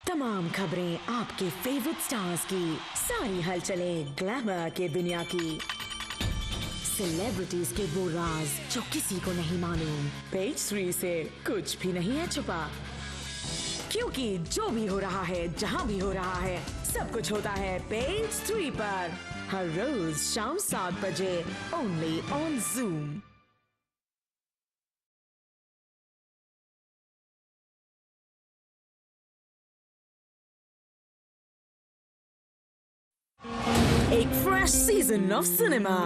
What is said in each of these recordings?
तमाम खबरें आपके फेवरेट स्टार्स की, सारी हलचलें ग्लैमर के दुनिया की, सेलिब्रिटीज के वो राज जो किसी को नहीं मालूम। पेज 3 से कुछ भी नहीं है छुपा, क्योंकि जो भी हो रहा है, जहां भी हो रहा है, सब कुछ होता है पेज 3 पर। हर रोज शाम 7 बजे ओनली ऑन Zoom। एक फ्रेश सीजन ऑफ सिनेमा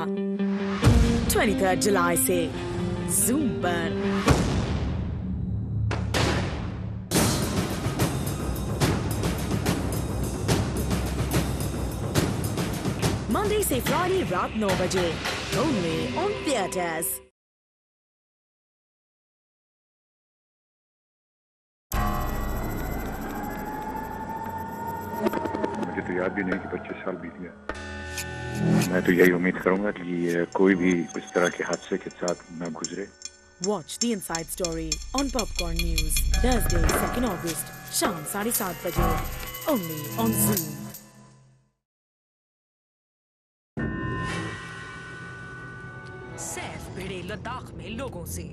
23 जुलाई से Zoom पर। मंडे से फ्राइडे रात 9 बजे ओनली ऑन थिएटर्स। मुझे तो याद भी नहीं कि 25 साल बीत गया। मैं तो यही उम्मीद करूंगा कि कोई भी इस तरह के हादसे के साथ न गुजरे। Watch the inside story on Popcorn News Thursday 2 August शाम 7:30 बजे only on Zoom। सैफ भिड़े लद्दाख में लोगों से।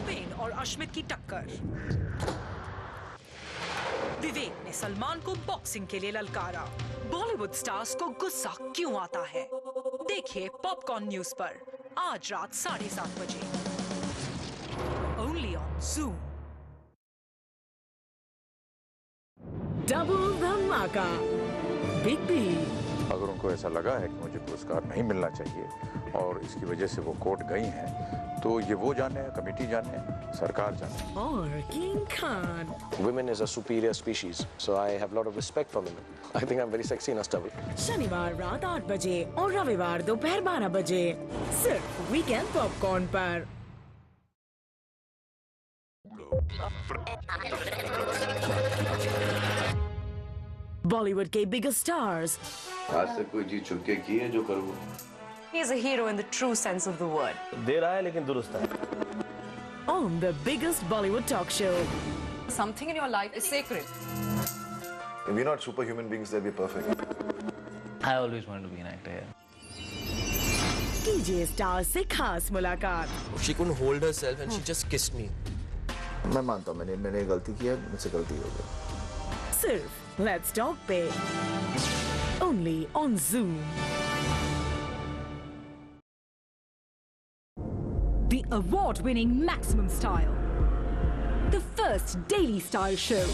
उपेन और अश्मित की टक्कर। विवेक ने सलमान को बॉक्सिंग के लिए ललकारा। बॉलीवुड स्टार्स को गुस्सा क्यों आता है? देखिए पॉपकॉर्न न्यूज पर आज रात 7:30 बजे ओनली ऑन Zoom। डबल धमाका बिग बी। अगर उनको ऐसा लगा है कि मुझे पुरस्कार नहीं मिलना चाहिए और इसकी वजह से वो कोर्ट गई हैं, तो ये वो जाने, कमेटी जाने, सरकार जाने। और king Khan. Women is a superior species, so I have a lot of respect for women. I think I'm very sexy in a stubble. शनिवार रात 8 बजे और रविवार दोपहर 12 बजे सिर्फ वीकेंड पॉपकॉर्न पर। बॉलीवुड के बिगेस्ट स्टार्स। आज तक कोई चीज छुप के की है जो करूँ? He is a hero in the true sense of the word. देर आया लेकिन दुरुस्त है। On the biggest Bollywood talk show. Something in your life is sacred. If we're not superhuman beings, then we're perfect. I always wanted to be an actor. DJ stars से खास मुलाकात। She couldn't hold herself and she just kissed me. मैं मानता हूँ मैंने गलती की है, मुझसे गलती हो गई। सिर्फ Let's Talk पे only on Zoom। The award-winning Maximum Style, the first daily style show.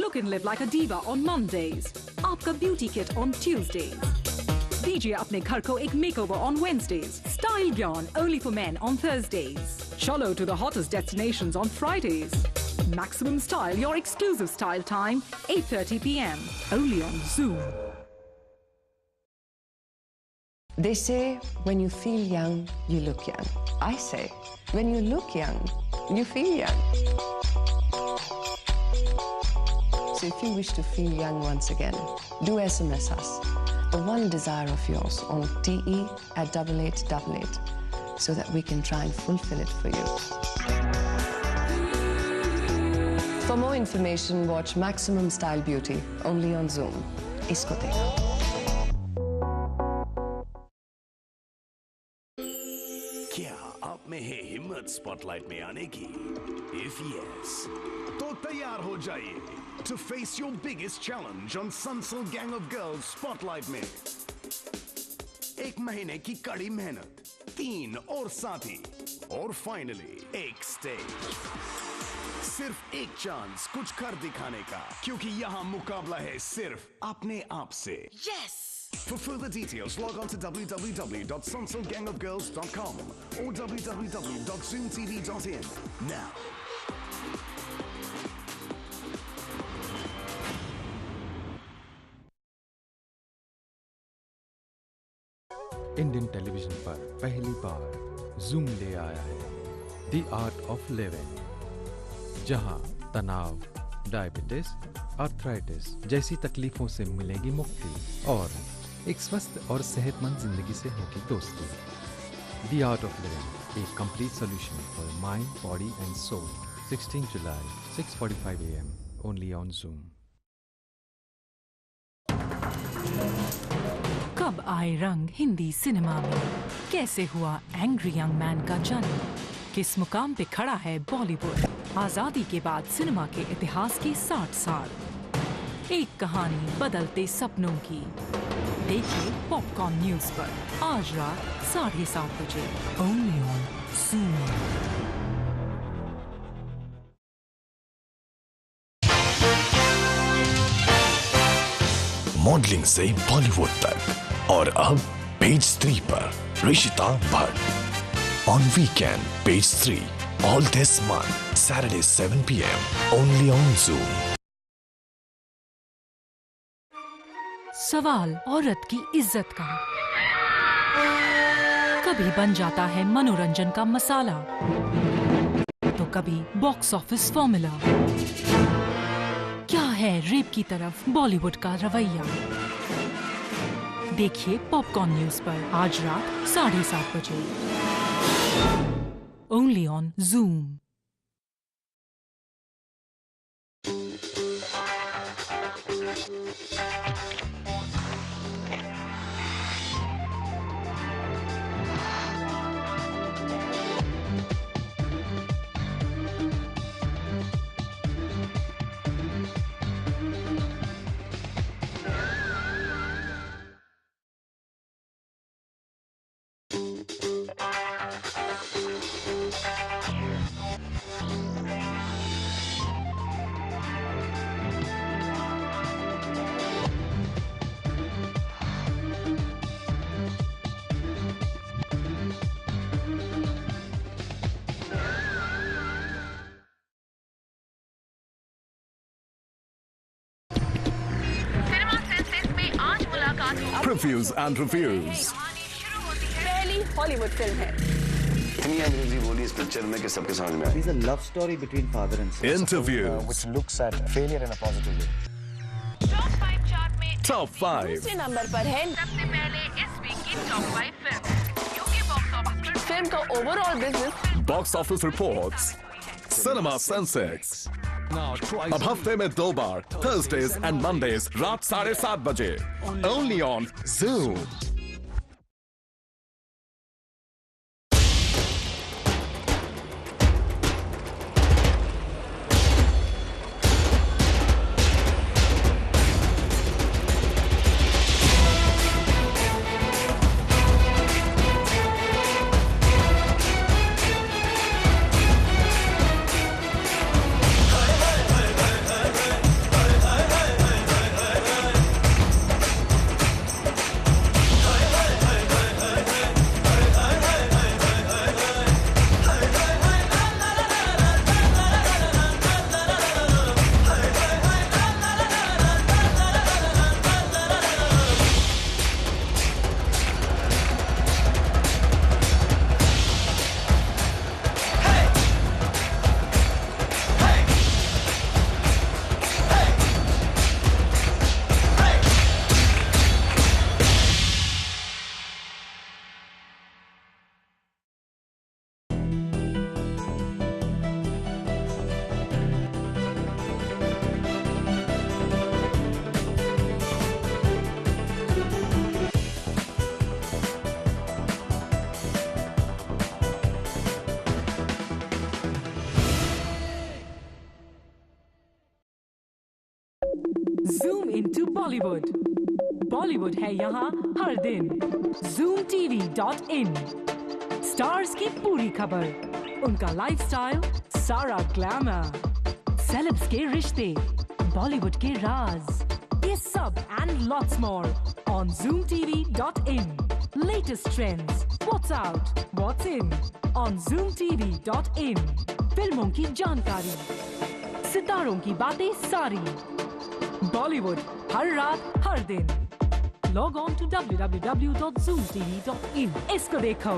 Look and live like a diva on Mondays. आपका beauty kit on Tuesdays. दीजिए अपने घर को एक makeover on Wednesdays. Style Gyan only for men on Thursdays. Chalo to the hottest destinations on Fridays. Maximum Style, your exclusive style time, 8:30 p.m. only on Zoom. They say when you feel young, you look young. I say when you look young, you feel young. So if you wish to feel young once again, do SMS us the one desire of yours on TE at 8888 so that we can try and fulfill it for you. For more information, watch Maximum Style Beauty only on Zoom. Isko dekho. क्या आप में है हिम्मत spotlight में आने की? If yes, तो तैयार हो जाइए to face your biggest challenge on Sunsil Gang of Girls Spotlight में। 1 महीने की कड़ी मेहनत, 3 और साथी, और फाइनली एक स्टेज। सिर्फ एक चांस कुछ कर दिखाने का, क्योंकि यहाँ मुकाबला है सिर्फ अपने आप से। Yes! For further details, log on to www.sunsilgangofgirls.com or www.zoomtv.in now. Indian television पर पहली बार Zoom ले आया है The Art of Living, जहां तनाव, डायबिटीज, आर्थराइटिस जैसी तकलीफों से मिलेगी मुक्ति और एक स्वस्थ और सेहतमंद जिंदगी से होगी दोस्ती। The Art of Living, a complete solution for mind, body and soul. 16 July, 6:45 AM, only on Zoom. कब आए रंग हिंदी सिनेमा में? कैसे हुआ एंग्री यंग मैन का जन्म? किस मुकाम पे खड़ा है बॉलीवुड? आजादी के बाद सिनेमा के इतिहास के 60 साल, एक कहानी बदलते सपनों की। देखिए पॉपकॉर्न न्यूज पर आज रात 7:30 बजे, ओनली ऑन Zoom। मॉडलिंग से बॉलीवुड तक और अब पेज 3 पर Rishita Bhatt on weekend page 3 all this month Saturday 7 PM only on Zoom। सवाल औरत की इज्जत का कभी बन जाता है मनोरंजन का मसाला, तो कभी बॉक्स ऑफिस फॉर्मूला। क्या है रेप की तरफ बॉलीवुड का रवैया? देखिए पॉपकॉर्न न्यूज पर आज रात 7:30 बजे, only on Zoom। Previews and reviews। पहली हॉलीवुड फिल्म है। इतनी अंग्रेजी बोली इस पिक्चर में कि सबके समझ में आई। It's a love story between father and son. Interviews which looks at failure in a positive way. Top 5 chart में Top 5 दूसरे नंबर पर है सबसे पहले इस वीक की टॉप 5 फिल्म, क्योंकि बॉक्स ऑफिस पर फिल्म का overall business. Box Office Reports Cinema Sensex। अब हफ्ते में 2 बार Thursdays and Mondays रात 7:30 बजे, only on Zoom। Zoom into Bollywood। Bollywood है यहाँ हर दिन। ZoomTV.in। स्टार्स की पूरी खबर, उनका लाइफस्टाइल, सारा ग्लैमर, सेलेब्स के रिश्ते, बॉलीवुड के राज, ये सब and lots more on ZoomTV.in। Latest trends, what's out, what's in on ZoomTV.in। फिल्मों की जानकारी, सितारों की बातें सारी, बॉलीवुड हर रात हर दिन। Log on to www.zoomtv.in। इसको देखो।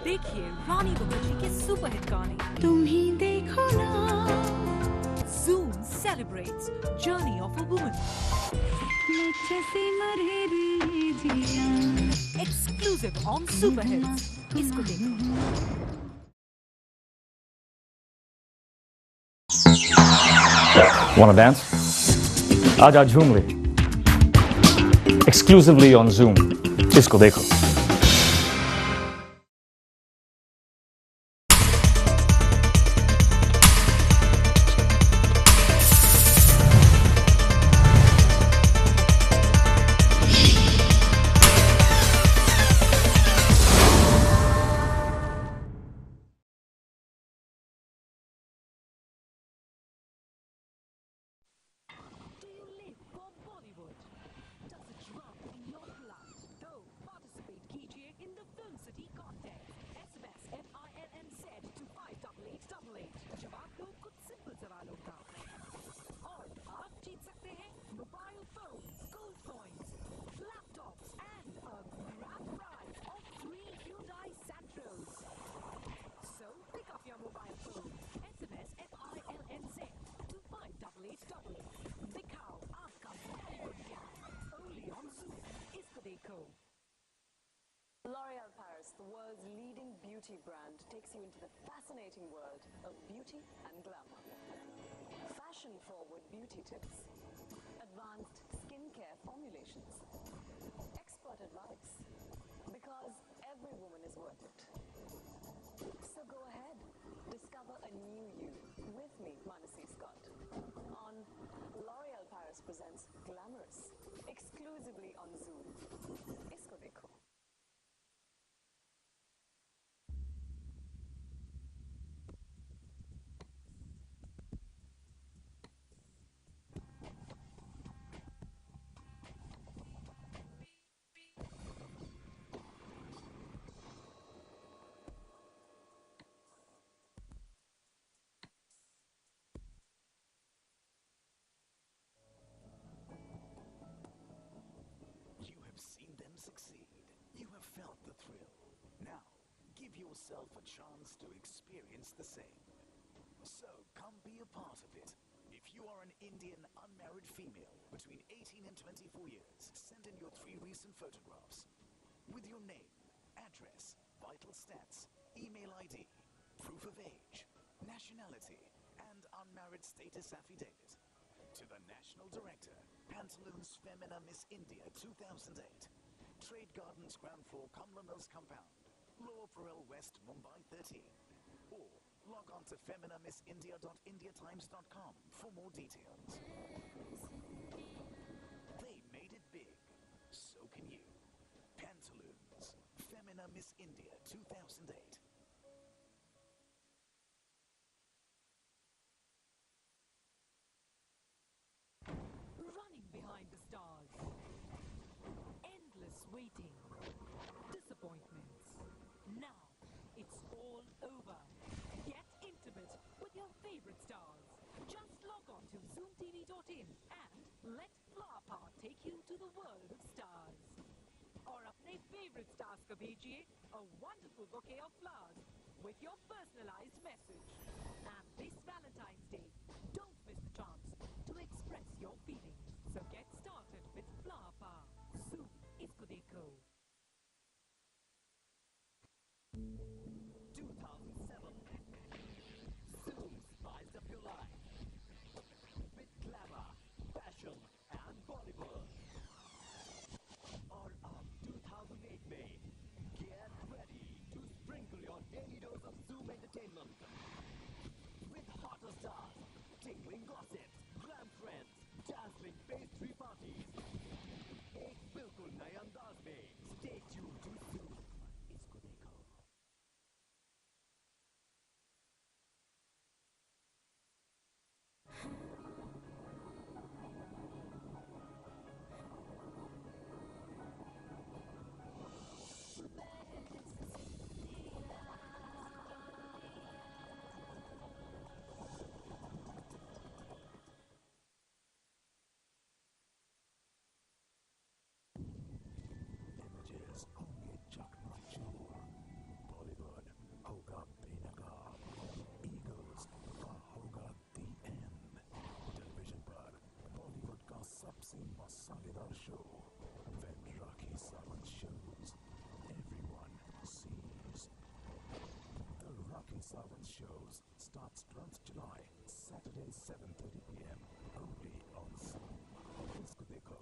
देखिए रानी मुखर्जी के सुपरहिट गाने तुम ही देखो ना। Zoom celebrates Journey of a Woman. Exclusive on Superhits. इसको देखो. Wanna dance? Aaja Jhoom Le. Exclusively on Zoom. इसको देखो. L'Oréal Paris, the world's leading beauty brand, takes you into the fascinating world of beauty and glamour. Fashion-forward beauty tips, advanced skincare formulations, expert advice, because every woman is worth it. So go ahead, discover a new you with me, Manasi Scott, on L'Oréal Paris presents Glamorous, exclusively on Zoom. Isko dekho. Succeed. You have felt the thrill. Now, give yourself a chance to experience the same. So, come be a part of it. If you are an Indian unmarried female between 18 and 24 years, send in your 3 recent photographs with your name, address, vital stats, email ID, proof of age, nationality, and unmarried status affidavit to the National Director, Pantaloons Femina Miss India 2008. Trade Gardens ground floor, Kamla Mills Compound, Lower Parel West, Mumbai 13. Or log on to feminamissindia.indiatimes.com for more details. They made it big. So can you. Pantaloons, Femina Miss India 2008. Running behind the stars. Endless waiting. Disappointments. Now, it's all over. Get intimate with your favorite stars. Just log on to zoomtv.in and let Flower Power take you to the world of stars. Or अपने favorite stars को भेजिए a wonderful bouquet of flowers with your personalized message. And this Valentine's Day, don't miss the chance to express your feelings. So get started with Flower Power. Zoom, isko dekho. 2007. Zoom spiced up your life with glamour, fashion, and Bollywood. Or up 2008 May. Get ready to sprinkle your daily dose of Zoom entertainment with hotter stars, tingling gossips, glam trends, dazzling Solidar show. When Rakhi Sawant shows, everyone sees. The Rakhi Sawant shows starts 12th July, Saturday 7:30 p.m. only on Zoom. Isko dekho.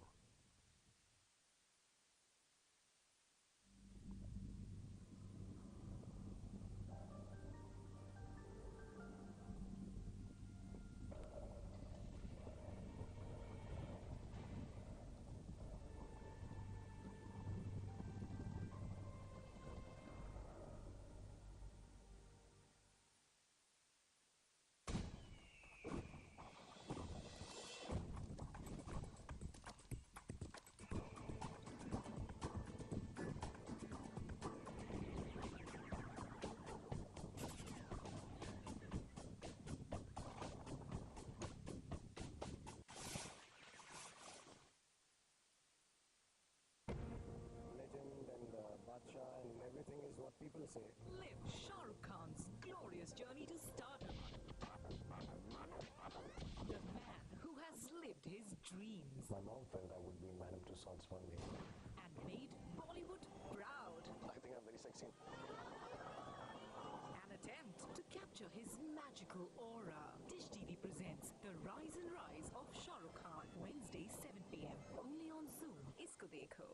Legend and Badshah and everything is what people say. Live Shah Rukh Khan's glorious journey to stardom. The man who has lived his dreams My mom felt I would be in Madame Tussauds one day. and made Bollywood proud. I think I'm very sexy. An attempt to capture his magical aura. Dish TV presents The Rise and Rise of Shah Rukh Khan, Wednesday 7 p.m. only on Zoom. Isko dekho.